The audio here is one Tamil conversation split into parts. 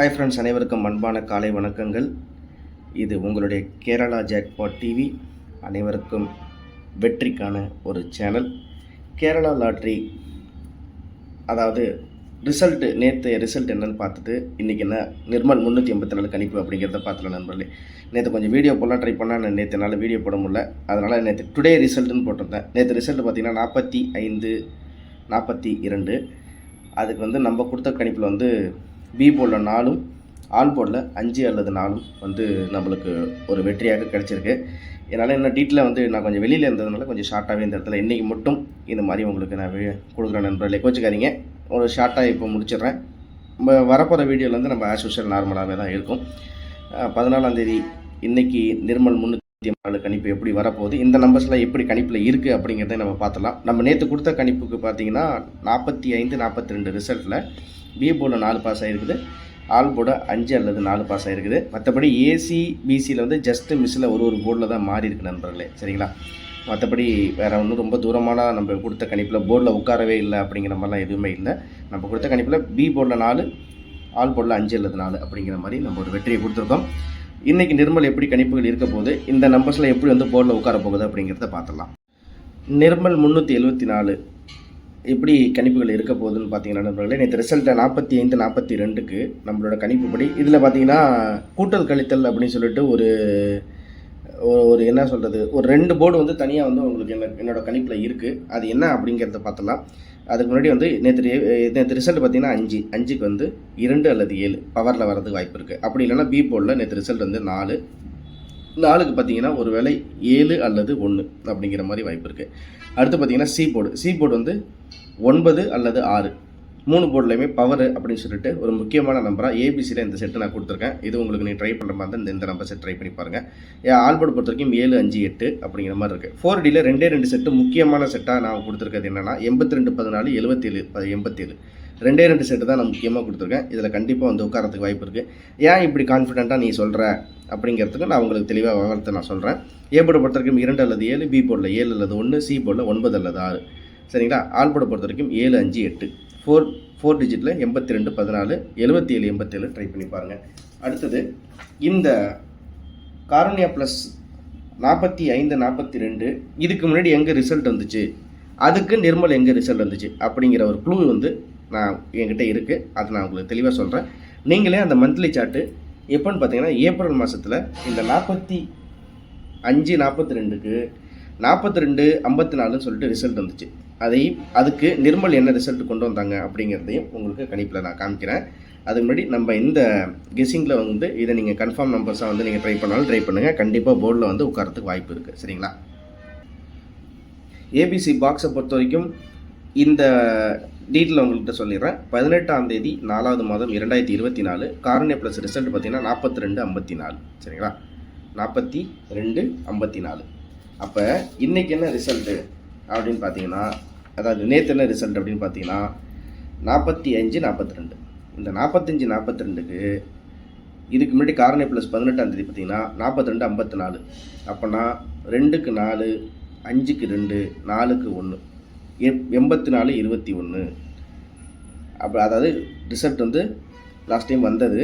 ஹாய் ஃப்ரெண்ட்ஸ், அனைவருக்கும் அன்பான காலை வணக்கங்கள். இது உங்களுடைய கேரளா ஜாக்பாட் டிவி. அனைவருக்கும் வெற்றிக்கான ஒரு சேனல். கேரளா லாட்ரி, அதாவது நேற்று ரிசல்ட் என்னென்னு பார்த்துட்டு இன்றைக்கி என்ன நிர்மல் 384 கணிப்பு அப்படிங்கிறத பார்த்துலாம் நண்பர்களே. நேற்று கொஞ்சம் வீடியோ போடலாம் ட்ரை பண்ணால் நேற்று என்னால் வீடியோ போட முடியல. அதனால் நேற்று டுடே ரிசல்ட்டுன்னு போட்டிருந்தேன். நேற்று ரிசல்ட் பார்த்திங்கன்னா 45 42. அதுக்கு நம்ம கொடுத்த கணிப்பில் பி போர்டில் 4ம் ஆல் போர்டில் 5 அல்லது 4ம் நம்மளுக்கு ஒரு வெற்றியாக கிடச்சிருக்கு. என்னால் என்ன டீட்டெயிலாக நான் கொஞ்சம் வெளியில் இருந்ததுனால கொஞ்சம் ஷார்ட்டாகவே இந்த இடத்துல இன்றைக்கி மட்டும் இந்த மாதிரி உங்களுக்கு நான் கொடுக்குறேன் நண்பர்களே. கோச்சிக்காதீங்க, ஒரு ஷார்ட்டாக இப்போ முடிச்சிடுறேன். நம்ம வரப்போகிற வீடியோவில் நம்ம ஆஸ் யூஷுவல் நார்மலாகவே தான் இருக்கும். 14ஆம் தேதி இன்றைக்கி நிர்மல் 384 கணிப்பு எப்படி வரப்போகுது, இந்த நம்பர்ஸ்லாம் எப்படி கணிப்பில் இருக்குது அப்படிங்கிறத நம்ம பார்த்துலாம். நம்ம நேற்று கொடுத்த கணிப்புக்கு பார்த்தீங்கன்னா 45 42 ரிசல்ட்டில் பி போர்டில் 4 பாஸ் ஆகிருக்குது, ஆல் போர்டு 5 அல்லது 4 பாஸ் ஆகிருக்குது. மற்றபடி ஏசி பிசியில் ஜஸ்ட்டு மிஸ்ஸில் ஒரு போர்டில் தான் மாறி இருக்குது நண்பர்களே, சரிங்களா? மற்றபடி வேறு ஒன்றும் ரொம்ப தூரமான நம்ம கொடுத்த கணிப்பில் போர்டில் உட்காரவே இல்லை அப்படிங்கிற மாதிரிலாம் எதுவுமே இல்லை. நம்ம கொடுத்த கணிப்பில் பி போர்டில் 4, ஆல் போர்டில் 5 அல்லது 4 அப்படிங்கிற மாதிரி நம்ம ஒரு வெற்றியை கொடுத்துருக்கோம். இன்றைக்கி நிர்மல் எப்படி கணிப்புகள் இருக்க போகுது, இந்த நம்பர்ஸில் எப்படி போர்டில் உட்கார போகுது அப்படிங்கிறத பார்த்துடலாம். நிர்மல் 374 எப்படி கணிப்புகள் இருக்க போகுதுன்னு பார்த்தீங்கன்னா நண்பர்களே, நேற்று ரிசல்ட்டை 45 42க்கு நம்மளோட கணிப்புப்படி இதில் பார்த்தீங்கன்னா கூட்டல் கழித்தல் அப்படின்னு சொல்லிட்டு ஒரு என்ன சொல்கிறது, ஒரு 2 போர்டு தனியாக உங்களுக்கு என்னோடய கணிப்பில் இருக்குது. அது என்ன அப்படிங்கிறத பார்த்துலாம். அதுக்கு முன்னாடி நேற்று ரிசல்ட் பார்த்தீங்கன்னா 5க்கு 2 அல்லது 7 பவரில் வரதுக்கு வாய்ப்பு இருக்குது. அப்படி இல்லைன்னா பி போர்டில் நேற்று ரிசல்ட் 4க்கு பார்த்தீங்கன்னா ஒரு வேளை 7 அல்லது 1 அப்படிங்கிற மாதிரி வாய்ப்பு இருக்குது. அடுத்து பார்த்தீங்கன்னா சி போர்டு 9 அல்லது 6, 3 போர்ட்லையுமே பவர் அப்படின்னு சொல்லிட்டு ஒரு முக்கியமான நம்பராக ஏபிசியில் இந்த செட்டு நான் கொடுத்துருக்கேன். இது உங்களுக்கு நீங்கள் ட்ரை பண்ணுற மாதிரி தான் இந்த நம்பர் செட் ட்ரை பண்ணி பாருங்கள். ஆல் போர்டு பொறுத்த வரைக்கும் 7 5 8 அப்படிங்கிற மாதிரி இருக்குது. 4Dயில் 2 செட்டு முக்கியமான செட்டாக நான் கொடுத்துருக்கிறது என்னென்னா 82 14 77 87 2 செட்டு தான் நான் முக்கியமாக கொடுத்துருக்கேன். இதில் கண்டிப்பாக உட்காரத்துக்கு வாய்ப்பு இருக்குது. ஏன் இப்படி கான்ஃபிடென்ட்டாக நீ சொல்கிற அப்படிங்கிறதுக்கு நான் உங்களுக்கு தெளிவாக விவரத்தை நான் சொல்கிறேன். ஏ போர்டை பொறுத்த வரைக்கும் 2 அல்லது 7, பி போர்டில் 7 அல்லது 1, சி போர்டில் 9 அல்லது 6, சரிங்களா? ஆல் போர்டை பொறுத்த வரைக்கும் 7 5 8 4 டிஜிட்டில் 82 14 77 87 ட்ரை பண்ணி பாருங்கள். அடுத்தது இந்த காரணியா ப்ளஸ் 45 42 இதுக்கு முன்னாடி எங்கே ரிசல்ட் வந்துச்சு, அதுக்கு நிர்மல் எங்கே ரிசல்ட் வந்துச்சு அப்படிங்கிற ஒரு க்ளூ நான் என்கிட்ட இருக்குது. அதை நான் உங்களுக்கு தெளிவாக சொல்கிறேன். நீங்களே அந்த மந்த்லி சார்ட்டு எப்போன்னு பார்த்தீங்கன்னா ஏப்ரல் மாதத்தில் இந்த 45 42க்கு 42 54ன்னு சொல்லிட்டு ரிசல்ட் வந்துச்சு. அதுக்கு நிர்மல் என்ன ரிசல்ட் கொண்டு வந்தாங்க அப்படிங்கிறதையும் உங்களுக்கு கணிப்பில் நான் காமிக்கிறேன். அதுக்கு முன்னாடி நம்ம இந்த கெஸ்ஸிங்கில் இதை நீங்கள் கன்ஃபார்ம் நம்பர்ஸாக நீங்கள் ட்ரை பண்ணாலும் ட்ரை பண்ணுங்கள். கண்டிப்பாக போர்டில் உட்காரத்துக்கு வாய்ப்பு இருக்குது, சரிங்களா? ஏபிசி பாக்ஸை பொறுத்த வரைக்கும் இந்த டீட்டெயில் உங்கள்கிட்ட சொல்லிடுறேன். 18ஆம் தேதி 4வது மாதம் 2024 காரணியா ப்ளஸ் ரிசல்ட் பார்த்தீங்கன்னா 42 54, சரிங்களா? 42 54. அப்போ இன்றைக்கி என்ன ரிசல்ட்டு அப்படின்னு பார்த்தீங்கன்னா, அதாவது நேற்று என்ன ரிசல்ட் அப்படின்னு பார்த்தீங்கன்னா 45 42. இந்த 45 42க்கு இதுக்கு முன்னாடி காரணியா ப்ளஸ் 18ஆம் தேதி பார்த்தீங்கன்னா 42 54. அப்போனா 2க்கு 4, 5க்கு 2, 4க்கு 1, 84 21. அப்போ அதாவது ரிசல்ட் லாஸ்ட் டைம் வந்தது.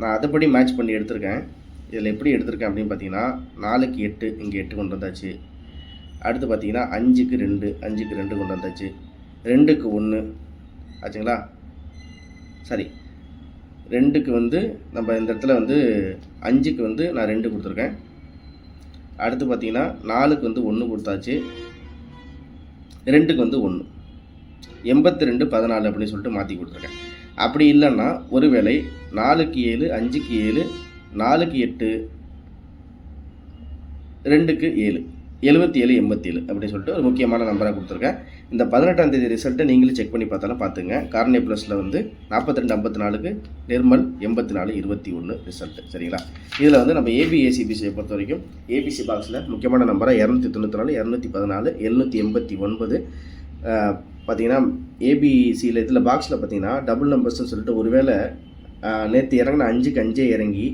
நான் அதுபடி மேட்ச் பண்ணி எடுத்திருக்கேன். இதில் எப்படி எடுத்திருக்கேன் அப்படின்னு பார்த்தீங்கன்னா 4க்கு 8 இங்கே 8 கொண்டு வந்தாச்சு. அடுத்து பார்த்தீங்கன்னா 5க்கு 2 கொண்டு வந்தாச்சு. 2க்கு 1 ஆச்சுங்களா? சரி, 2க்கு நம்ம இந்த இடத்துல 5க்கு நான் 2 கொடுத்துருக்கேன். அடுத்து பார்த்தீங்கன்னா 4க்கு 1 கொடுத்தாச்சு. 2க்கு 1 82 14 அப்படின்னு சொல்லிட்டு மாற்றி கொடுத்துருக்கேன். அப்படி இல்லைன்னா ஒருவேளை 4க்கு 7 5க்கு 7 4க்கு 8 2க்கு 7 77 87 அப்படின்னு சொல்லிட்டு ஒரு முக்கியமான நம்பராக கொடுத்துருக்கேன். இந்த 18ஆம் தேதி ரிசல்ட்டை நீங்களும் செக் பண்ணி பார்த்தாலும் பார்த்துங்க. காரணியா ப்ளஸில் 42 54க்கு நிர்மல் 84 21 ரிசல்ட்டு, சரிங்களா? இதில் நம்ம ஏபிசியை பொறுத்த வரைக்கும் ஏபிசி பாக்ஸில் முக்கியமான நம்பராக 294 214 789 பார்த்தீங்கன்னா ஏபிசியில் இதில் பாக்ஸில் பார்த்தீங்கன்னா டபுள் நம்பர்ஸ்ன்னு சொல்லிட்டு ஒருவேளை நேற்று இறங்கின 5க்கு 5 இறங்கி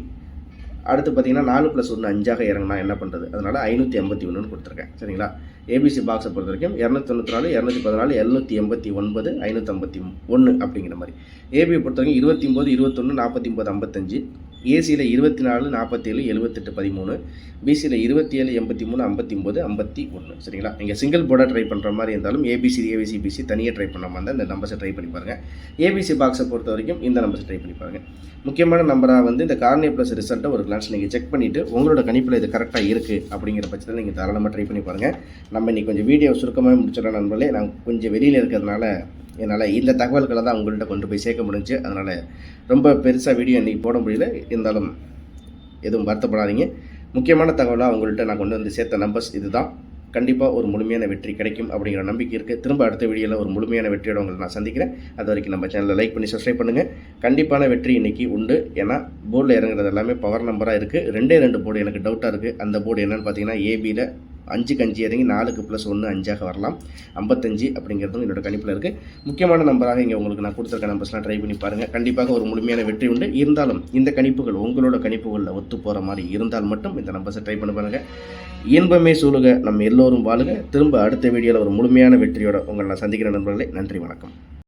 அடுத்து பார்த்தீங்கன்னா 4 + 1 5ஆக இறங்கினா என்ன பண்ணுறது, அதனால் 581ன்னு கொடுத்துருக்கேன். சரிங்களா? ஏபிசி பாக்ஸை பொறுத்த வரைக்கும் 294, 214, 789, 551 அப்படிங்கிற மாதிரி. ஏபியை பொறுத்த வரைக்கும் 29, 21, 49, 55. ஏசியில் 24, 47, 78, 13. பிசியில் 27, 83, 59, 51. சரிங்களா? நீங்கள் சிங்கிள் போர்டாக ட்ரை பண்ணுற மாதிரி இருந்தாலும் ஏபிசி பிசி தனியாக ட்ரை பண்ண மாதிரி இருந்தால் இந்த நம்பர்ஸை ட்ரை பண்ணி பாருங்கள். ஏபிசி பாக்ஸை பொறுத்த வரைக்கும் இந்த நம்பர்ஸை ட்ரை பண்ணி பாருங்கள். முக்கியமான நம்பராக வந்து இந்த கார்னியா ப்ளஸ் ரிசல்ட்டை ஒரு கிளான்ஸ் நீங்கள் செக் பண்ணிவிட்டு உங்களோட கணிப்பில் இது கரெக்டாக இருக்குது அப்படிங்கிற பட்சத்தில் நீங்கள் தாராளமாக ட்ரை பண்ணி பாருங்கள். நம்ம இன்றைக்கி கொஞ்சம் வீடியோ சுருக்கமாக முடிச்சிடலாம் நண்பர்களே. நான் கொஞ்சம் வெளியில் இருக்கிறதுனால என்னால் இந்த தகவல்களை தான் உங்கள்கிட்ட கொண்டு போய் சேர்க்க முடிஞ்சு. அதனால் ரொம்ப பெருசாக வீடியோ இன்றைக்கி போட முடியல. இருந்தாலும் எதுவும் வருத்தப்படாதீங்க. முக்கியமான தகவலாக உங்கள்கிட்ட நான் கொண்டு வந்து சேர்த்த நம்பர்ஸ் இது தான். கண்டிப்பாக ஒரு முழுமையான வெற்றி கிடைக்கும் அப்படிங்கிற நம்பிக்கை இருக்குது. திரும்ப அடுத்த வீடியோவில் ஒரு முழுமையான வெற்றியோட உங்களை நான் சந்திக்கிறேன். அது வரைக்கும் நம்ம சேனலை லைக் பண்ணி சப்ஸ்கிரைப் பண்ணுங்கள். கண்டிப்பான வெற்றி இன்றைக்கி உண்டு. ஏன்னா போர்டில் இறங்குறது எல்லாமே பவர் நம்பராக இருக்குது. 2 போர்டு எனக்கு டவுட்டாக இருக்குது. அந்த போர்டு என்னென்னு பார்த்தீங்கன்னா ஏபியில் 5க்கு 5 இறங்கி 4க்கு +1 5ஆக வரலாம். 55 அப்படிங்கிறதும் என்னோட கணிப்பில் இருக்குது. முக்கியமான நம்பராக இங்கே உங்களுக்கு நான் கொடுத்துருக்க நம்பர்ஸ்லாம் ட்ரை பண்ணி பாருங்கள். கண்டிப்பாக ஒரு முழுமையான வெற்றி உண்டு. இருந்தாலும் இந்த கணிப்புகள் உங்களோட கணிப்புகளில் ஒத்து போகிற மாதிரி இருந்தால் மட்டும் இந்த நம்பர்ஸை ட்ரை பண்ணி பாருங்கள். இன்பமே சூழுக, நம்ம எல்லோரும் வாழுக. திரும்ப அடுத்த வீடியோவில் ஒரு முழுமையான வெற்றியோட உங்களை நான் சந்திக்கிற நண்பர்களே. நன்றி, வணக்கம்.